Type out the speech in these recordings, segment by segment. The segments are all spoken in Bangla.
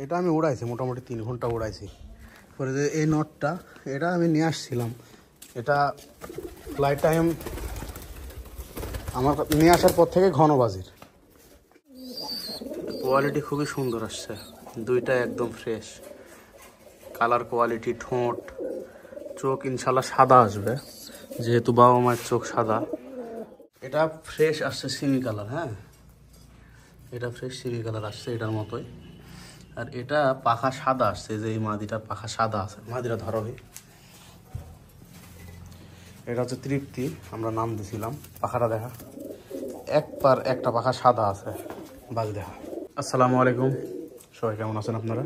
এটা আমি উড়াইছি, মোটামুটি 3 ঘন্টা উড়াইছি। পরে যে এই নটটা, এটা আমি নিয়ে আসছিলাম, এটা ফ্লাইট টাইম আমার নিয়ে আসার পর থেকে ঘন বাজির। কোয়ালিটি খুবই সুন্দর আসছে, দুইটা একদম ফ্রেশ কালার কোয়ালিটি। ঠোঁট চোখ ইনশাল্লাহ সাদা আসবে, যেহেতু বাবা মায়ের চোখ সাদা। এটা ফ্রেশ আসছে সিমি কালার, হ্যাঁ এটা ফ্রেশ সিমি কালার আসছে এটার মতোই। আর এটা পাখা সাদা আসছে, যে এই মাদিটার পাখা সাদা আছে। মাদিটা ধরবে, এটা হচ্ছে তৃপ্তি, আমরা নাম দিয়েছিলাম। পাখাটা দেখা, একটা পাখা সাদা আছে, বাজ দেখা। আসসালামু আলাইকুম, সবাই কেমন আছেন আপনারা?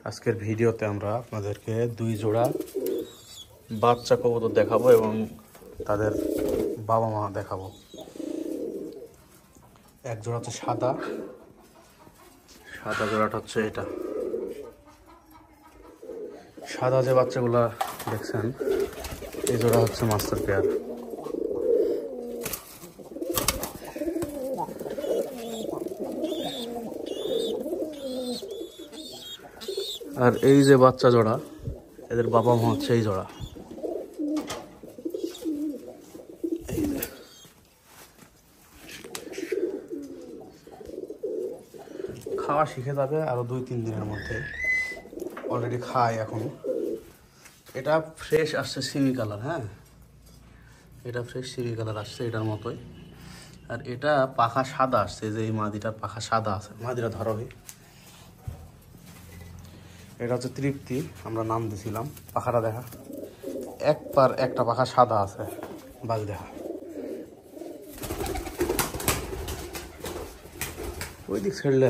আজকের ভিডিওতে আমরা আপনাদেরকে 2 জোড়া বাচ্চা কবুতর দেখাবো এবং তাদের বাবা মা দেখাবো। এক জোড়া হচ্ছে সাদা জোড়াটা হচ্ছে এটা। সাদা যে বাচ্চাগুলা দেখছেন, এই জোড়া হচ্ছে মাস্টার পেয়ার। আর এই যে বাচ্চা জোড়া, এদের বাবা মা হচ্ছে এই জোড়া। খাওয়া শিখে যাবে আরো 2-3 দিনের মধ্যে, অলরেডি খায় এখন। এটা ফ্রেশ আসছে সিমি কালার, হ্যাঁ এটা ফ্রেশ সিমি কালার আসছে এটার মতোই। আর এটা পাখা সাদা আসছে, যে এই মাদিটার পাখা সাদা আছে। মাদিটা ধরবে, এটা হচ্ছে তৃপ্তি, আমরা নাম দিয়েছিলাম। পাখাটা দেখা, একটা পাখা সাদা আছে, বাজ দেখা। ওই দিক ছেড়লে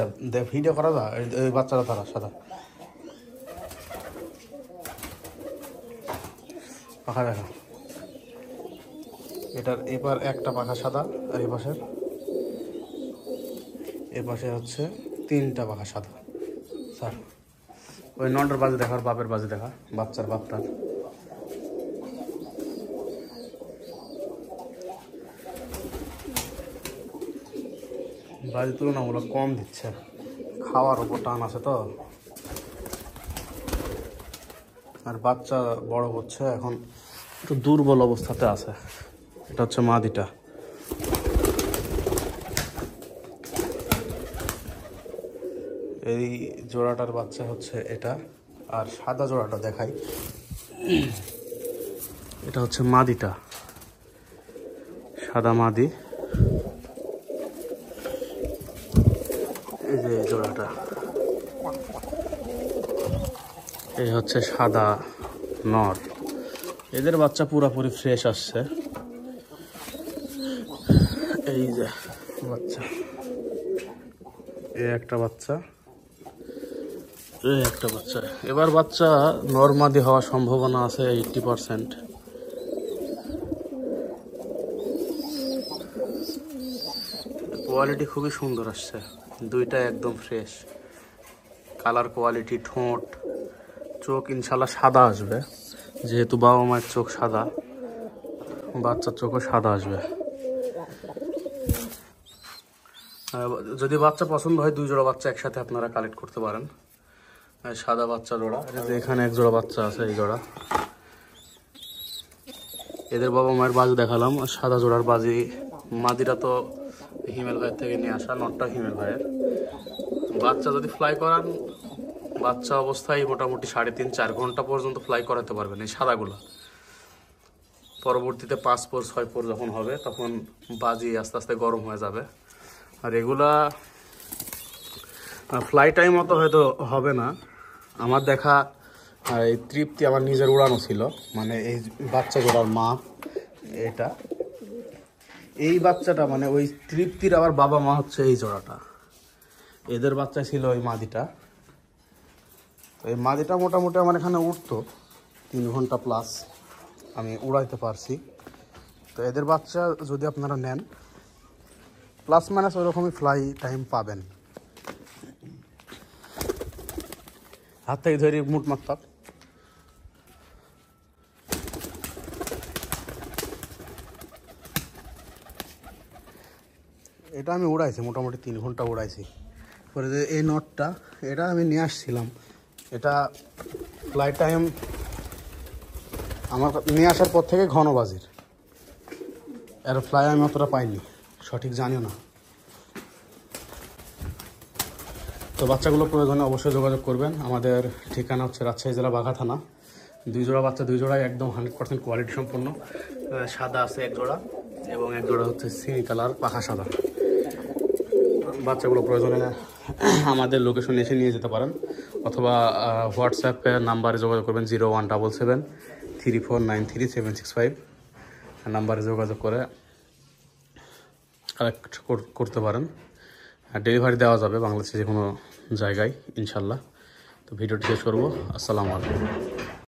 ভিডিও করা যায়, ওই বাচ্চারা তারা সাদা পাখা দেখা। এটার এবার একটা পাখা সাদা, আর এ পাশে হচ্ছে 3টা পাখা সাদা। স্যার ওই নটার বাজে দেখা, বাপের বাজে দেখা, বাচ্চার বাপটার। বাজি তুলনামূলক কম দিচ্ছে, খাওয়ার উপর টান আছে তো। আর বাচ্চা বড় হচ্ছে, এখন একটু দুর্বল অবস্থাতে আছে। এটা হচ্ছে মাদিটা। এই জোড়াটার বাচ্চা হচ্ছে এটা। আর সাদা জোড়াটা দেখাই, এটা হচ্ছে মাদিটা, সাদা মাদি। এই যে জোড়াটা, এই হচ্ছে সাদা নর। এদের বাচ্চা পুরোপুরি ফ্রেশ আসছে। এই যে বাচ্চা, এই একটা বাচ্চা, এই একটা বাচ্চা। এবার বাচ্চা নরমাদি হওয়ার সম্ভাবনা আছে 80%। কোয়ালিটি খুবই সুন্দর আসছে, দুইটা একদম ফ্রেশ কালার কোয়ালিটি। ঠোঁট চোখ ইনশাল্লাহ সাদা আসবে, যেহেতু বাবা মায়ের চোখ সাদা, বাচ্চার চোখও সাদা আসবে। যদি বাচ্চা পছন্দ হয় 2 জোড়া বাচ্চা একসাথে আপনারা কালেক্ট করতে পারেন। সাদা বাচ্চা জোড়া, এখানে 1 জোড়া বাচ্চা আছে, এই জোড়া। এদের বাবা মায়ের বাজি দেখালাম। সাদা জোড়ার বাজি, মাদিরা তো হিমেল ভাইয়ের থেকে নিয়ে আসা, নটটা হিমেল ভাইয়ের। বাচ্চা যদি ফ্লাই করান, বাচ্চা অবস্থায় মোটামুটি 3.5-4 ঘন্টা পর্যন্ত ফ্লাই করাতে পারবেন এই সাদাগুলো। পরবর্তীতে 5 পোর 6 পোর যখন হবে, তখন বাজি আস্তে আস্তে গরম হয়ে যাবে। আর এগুলা ফ্লাই টাইম মতো হয়তো হবে না। আমার দেখা এই তৃপ্তি আমার নিজের উড়ানো ছিল, মানে এই বাচ্চা জোড়ার মা এটা। এই বাচ্চাটা মানে ওই তৃপ্তির আবার বাবা মা হচ্ছে এই জোড়াটা। এদের বাচ্চা ছিল ওই মাদিটা। এই মাদিটা মোটামুটি আমার এখানে উঠতো 3 ঘন্টা প্লাস আমি উড়াইতে পারছি। তো এদের বাচ্চা যদি আপনারা নেন, প্লাস মাইনাস ওইরকমই ফ্লাই টাইম পাবেন। হাত থেকে ধরে মুট মারতাম। এটা আমি উড়াইছি, মোটামুটি 3 ঘন্টা উড়াইছি। পরে যে এই নটটা, এটা আমি নিয়ে আসছিলাম, এটা ফ্লাই টাইম আমার নিয়ে আসার পর থেকে ঘন বাজির, এর ফ্লাই আমি অতটা পাইনি, সঠিক জানিও না। তো বাচ্চাগুলো প্রয়োজনে অবশ্যই যোগাযোগ করবেন। আমাদের ঠিকানা হচ্ছে রাজশাহী জেলা বাঘা থানা। 2 জোড়া বাচ্চা, 2 জোড়াই একদম 100% কোয়ালিটি সম্পন্ন। সাদা আছে 1 জোড়া এবং 1 জোড়া হচ্ছে সিনি কালার পাখা সাদা। বাচ্চাগুলো প্রয়োজনে আমাদের লোকেশনে এসে নিয়ে যেতে পারেন, অথবা হোয়াটসঅ্যাপের নাম্বারে যোগাযোগ করবেন 017734933765 নাম্বারে যোগাযোগ করে কালেক্ট করতে পারেন। ডেলিভারি দেওয়া যাবে বাংলাদেশে যে কোনো জায়গায় ইনশাল্লাহ। তো ভিডিওটি শেষ করবো। আসসালামু আলাইকুম।